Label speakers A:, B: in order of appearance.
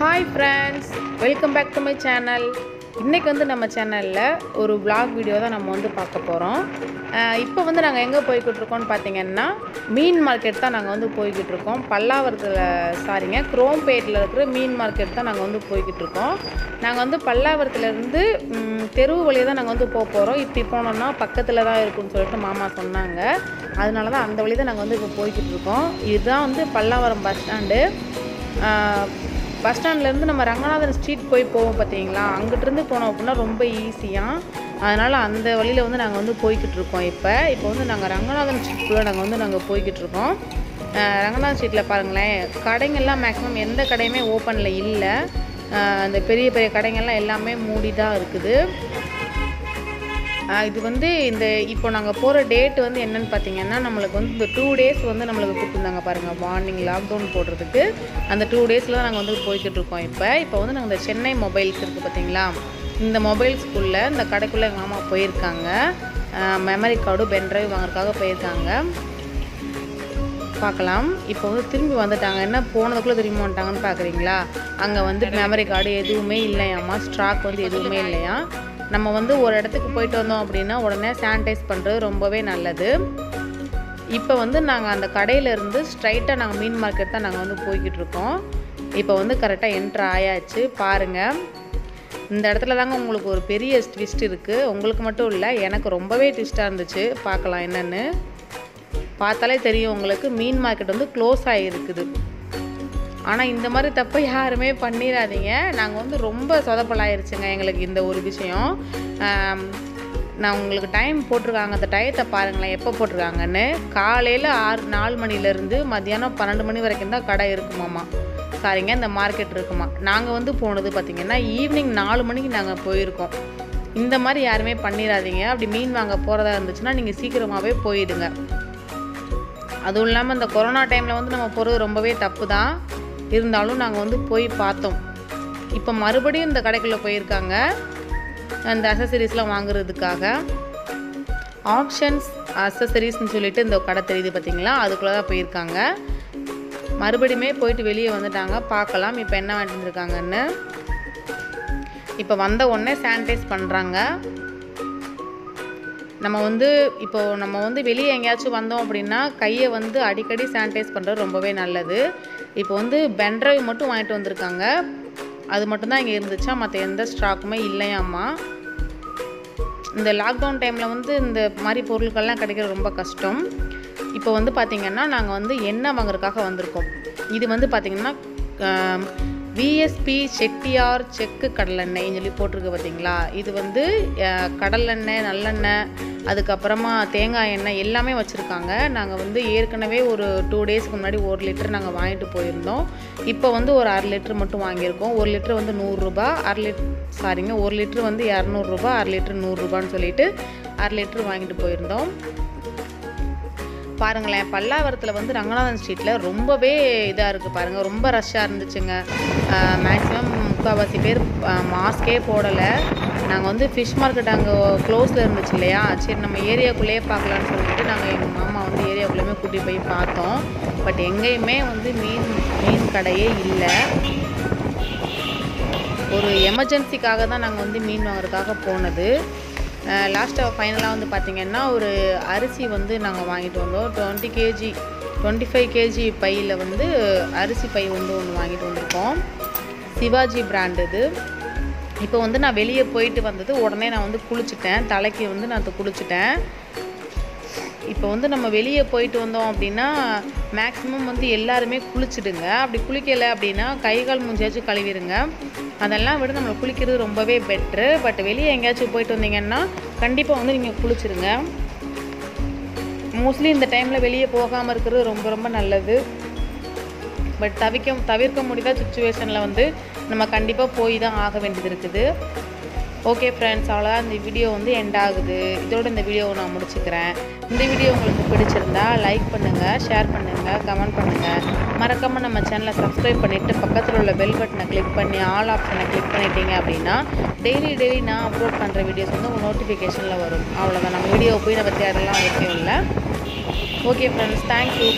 A: Hi friends, welcome back to my channel. இன்னைக்கு வந்து நம்ம சேனல்ல ஒரு vlog வீடியோ தான் நம்ம வந்து பார்க்க போறோம். இப்போ வந்து நாங்க எங்க போயிட்டு இருக்கோம்னு பாத்தீங்கன்னா மீன் மார்க்கெட் தான் நாங்க வந்து போயிட்டு இருக்கோம். பல்லாவரத்துல குரோம்பேட்ல இருக்கிற மீன் மார்க்கெட் தான் நாங்க வந்து போயிட்டு இருக்கோம். நாங்க வந்து பல்லாவரத்துல இருந்து தெரு வழியா தான் நாங்க வந்து போறோம். இப்படி போனோம்னா பக்கத்துல தான் இருக்கும்னு சொல்லிட்டு மாமா சொன்னாங்க. அதனால தான் அந்த வழி தான் நாங்க வந்து இப்போ போயிட்டு இருக்கோம். இதுதான் வந்து பல்லாவரம் பஸ் ஸ்டாண்ட். பஸ் ஸ்டாண்ட்லேருந்து நம்ம ரங்கநாதன் ஸ்ட்ரீட் போவோம் பார்த்தீங்களா, அங்கிட்டிருந்து போனோம் அப்படின்னா ரொம்ப ஈஸியாக. அதனால் அந்த வழியில் வந்து நாங்கள் வந்து போய்கிட்டு இருக்கோம். இப்போ வந்து நாங்கள் ரங்கநாதன் ஸ்ட்ரீட்குள்ளே நாங்கள் போய்கிட்டு இருக்கோம். ரங்கநாதன் ஸ்ட்ரீட்டில் பாருங்களேன், கடைங்கள்லாம் மேக்ஸிமம் எந்த கடையுமே ஓப்பனில் இல்லை. அந்த பெரிய பெரிய கடைங்கள்லாம் எல்லாமே மூடி தான் இருக்குது. இது வந்து இப்போ நாங்கள் போகிற டேட் வந்து என்னென்னு பார்த்தீங்கன்னா, நம்மளுக்கு வந்து இந்த 2 days வந்து நம்மளுக்கு கொடுத்துருந்தாங்க பாருங்கள், வார்னிங் லாக்டவுன் போடுறதுக்கு. அந்த 2 daysல தான் நாங்கள் வந்து போய்கிட்டு இருக்கோம். இப்போ வந்து நாங்கள் இந்த சென்னை மொபைல்ஸ் இருக்குது பார்த்தீங்களா, இந்த மொபைல்ஸ்குள்ளே இந்த கடைக்குள்ளே எங்கள் மாமா போயிருக்காங்க. மெமரி கார்டு பென்ட்ரைவ் வாங்குறதுக்காக போயிருக்காங்க. பார்க்கலாம். இப்போ வந்து திரும்பி வந்துட்டாங்க. என்ன போனதுக்குள்ளே திரும்பி வந்துட்டாங்கன்னு பார்க்குறீங்களா, அங்கே வந்து மெமரி கார்டு எதுவுமே இல்லையாம்மா, ஸ்டாக் வந்து எதுவுமே இல்லையா. நம்ம வந்து ஒரு இடத்துக்கு போயிட்டு வந்தோம் அப்படின்னா உடனே சானிடைஸ் பண்ணுறது ரொம்பவே நல்லது. இப்போ வந்து நாங்கள் அந்த கடையிலேருந்து ஸ்ட்ரைட்டாக நாங்கள் மீன் மார்க்கெட் தான் நாங்கள் வந்து போய்கிட்டு இருக்கோம். இப்போ வந்து கரெக்டாக என்ட்ரு ஆயாச்சு. பாருங்கள், இந்த இடத்துல தாங்க உங்களுக்கு ஒரு பெரிய ட்விஸ்ட் இருக்குது. உங்களுக்கு மட்டும் இல்லை, எனக்கு ரொம்பவே ட்விஸ்ட்டாக இருந்துச்சு. பார்க்கலாம் என்னென்னு. பார்த்தாலே தெரியும் உங்களுக்கு, மீன் மார்க்கெட் வந்து க்ளோஸ் ஆகிருக்குது. ஆனால் இந்த மாதிரி தப்பை யாருமே பண்ணிடாதீங்க. நாங்கள் வந்து ரொம்ப சொதப்பலாயிருச்சுங்க எங்களுக்கு இந்த ஒரு விஷயம். நான் உங்களுக்கு டைம் போட்டிருக்காங்க, அந்த டயத்தை பாருங்களேன் எப்போ போட்டிருக்காங்கன்னு. காலையில் 4 மணிலேருந்து மத்தியானம் 12 மணி வரைக்கும் தான் கடை இருக்குமாம்மா. சாரிங்க, இந்த மார்க்கெட் இருக்குமா. நாங்கள் வந்து போனது பார்த்திங்கன்னா ஈவினிங் 4 மணிக்கு நாங்கள் போயிருக்கோம். இந்த மாதிரி யாருமே பண்ணிடாதீங்க. அப்படி மீன் வாங்க போகிறதா இருந்துச்சுன்னா நீங்கள் சீக்கிரமாகவே போயிடுங்க. அதுவும் இல்லாமல் இந்த கொரோனா டைமில் வந்து நம்ம போகிறது ரொம்பவே தப்பு தான். இருந்தாலும் நாங்கள் வந்து போய் பார்த்தோம். இப்போ மறுபடியும் இந்த கடைக்குள்ளே போயிருக்காங்க அந்த அசசரிஸ்லாம் வாங்குறதுக்காக. ஆப்ஷன்ஸ் அசசரிஸ்ன்னு சொல்லிட்டு இந்த கடை தெரியுது பார்த்தீங்களா, அதுக்குள்ளே தான் போயிருக்காங்க. மறுபடியுமே போயிட்டு வெளியே வந்துட்டாங்க. பார்க்கலாம் இப்போ என்ன வாங்கிட்டு வந்துருக்காங்கன்னு. இப்போ வந்த உடனே சானிடைஸ் பண்ணுறாங்க. நம்ம வந்து வெளியே எங்கேயாச்சும் வந்தோம் அப்படின்னா கையை வந்து அடிக்கடி சானிடைஸ் பண்ணுறது ரொம்பவே நல்லது. இப்போ வந்து பென்ட்ரைவ் மட்டும் வாங்கிட்டு வந்திருக்காங்க. அது மட்டும்தான் இங்கே இருந்துச்சா, மற்ற எந்த ஸ்டாக்குமே இல்லையாம்மா. இந்த லாக்டவுன் டைமில் வந்து இந்த மாதிரி பொருட்கள்லாம் கிடைக்கிறது ரொம்ப கஷ்டம். இப்போ வந்து பார்த்திங்கன்னா நாங்கள் வந்து எண்ணெய் வாங்குறதுக்காக வந்திருக்கோம். இது வந்து பார்த்திங்கன்னா விஎஸ்பி செட்டியார் செக்கு கடலெண்ணெய்ன்னு சொல்லி போட்டிருக்கு பார்த்தீங்களா. இது வந்து கடலெண்ணெய், நல்லெண்ணெய், அதுக்கப்புறமா தேங்காய் எண்ணெய் எல்லாமே வச்சுருக்காங்க. நாங்கள் வந்து ஏற்கனவே ஒரு 2 daysக்கு முன்னாடி 1 லிட்டர் நாங்கள் வாங்கிட்டு போயிருந்தோம். இப்போ வந்து ஒரு 1/2 லிட்டர் மட்டும் வாங்கியிருக்கோம். 1 லிட்டர் வந்து 100 ரூபா, 1 லிட்டர் வந்து 200 ரூபா, 1/2 லிட்டர் 100 ரூபான்னு சொல்லிட்டு 1/2 லிட்டர் வாங்கிட்டு போயிருந்தோம். பாருங்களேன், பல்லாவரத்தில் வந்து ரங்கநாதன் ஸ்ட்ரீட்டில் ரொம்பவே இதாக இருக்குது பாருங்கள், ரொம்ப ரஷ்ஷாக இருந்துச்சுங்க. மேக்ஸிமம் முக்கால்வாசி பேர் மாஸ்கே போடலை. நாங்கள் வந்து ஃபிஷ் மார்க்கெட் அங்கே க்ளோஸில் இருந்துச்சு இல்லையா, சரி நம்ம ஏரியாக்குள்ளேயே பார்க்கலான்னு சொல்லிட்டு நாங்கள் எங்கள் மாமா வந்து ஏரியாக்குள்ளேயுமே கூட்டி போய் பார்த்தோம். பட் எங்கேயுமே வந்து மீன் கடையே இல்லை. ஒரு எமர்ஜென்சிக்காக தான் நாங்கள் வந்து மீன் வாங்குறதுக்காக போனது. லாஸ்ட்டாக ஃபைனலாக வந்து பார்த்திங்கன்னா ஒரு அரிசி வந்து நாங்கள் வாங்கிட்டு வந்தோம். 25 kg பையில் வந்து அரிசி பை வந்து ஒன்று வாங்கிட்டு வந்திருக்கோம். சிவாஜி பிராண்ட் இது. இப்போ வந்து நான் வெளியே போயிட்டு வந்தது உடனே நான் வந்து குளிச்சுட்டேன். தலைக்கு வந்து நான் குளிச்சுட்டேன். இப்போ வந்து நம்ம வெளியே போயிட்டு வந்தோம் அப்படின்னா மேக்ஸிமம் வந்து எல்லாருமே குளிச்சுடுங்க. அப்படி குளிக்கலை அப்படின்னா கை கால் மூஞ்சியாச்சும் கழுவிடுங்க. அதெல்லாம் விட நம்மளை குளிக்கிறது ரொம்பவே பெட்ரு. பட் வெளியே எங்கேயாச்சும் போயிட்டு வந்தீங்கன்னா கண்டிப்பாக வந்து நீங்கள் குளிச்சுடுங்க. மோஸ்ட்லி இந்த டைமில் வெளியே போகாமல் இருக்கிறது ரொம்ப ரொம்ப நல்லது. பட் தவிர்க்க முடியாத சுச்சுவேஷனில் வந்து நம்ம கண்டிப்பாக போய் தான் ஆக வேண்டியது இருக்குது. ஓகே ஃப்ரெண்ட்ஸ், அவ்வளோதான் இந்த வீடியோ வந்து எண்ட் ஆகுது. இதோட இந்த வீடியோவை நான் முடிச்சுக்கிறேன். இந்த வீடியோ உங்களுக்கு பிடிச்சிருந்தா லைக் பண்ணுங்கள், ஷேர் பண்ணுங்கள், கமெண்ட் பண்ணுங்கள். மறக்காமல் நம்ம சேனலை சப்ஸ்கிரைப் பண்ணிவிட்டு பக்கத்தில் உள்ள பெல் பட்டனை கிளிக் பண்ணி ஆல் ஆப்ஷனை கிளிக் பண்ணிட்டீங்க அப்படின்னா டெய்லி நான் அப்லோட் பண்ணுற வீடியோஸ் வந்து உங்கள் நோட்டிஃபிகேஷனில் வரும். அவ்வளோதான், நம்ம வீடியோவை போய் நம்ம தேடலாம் அவசியம் இல்லை. Okay friends, thank you.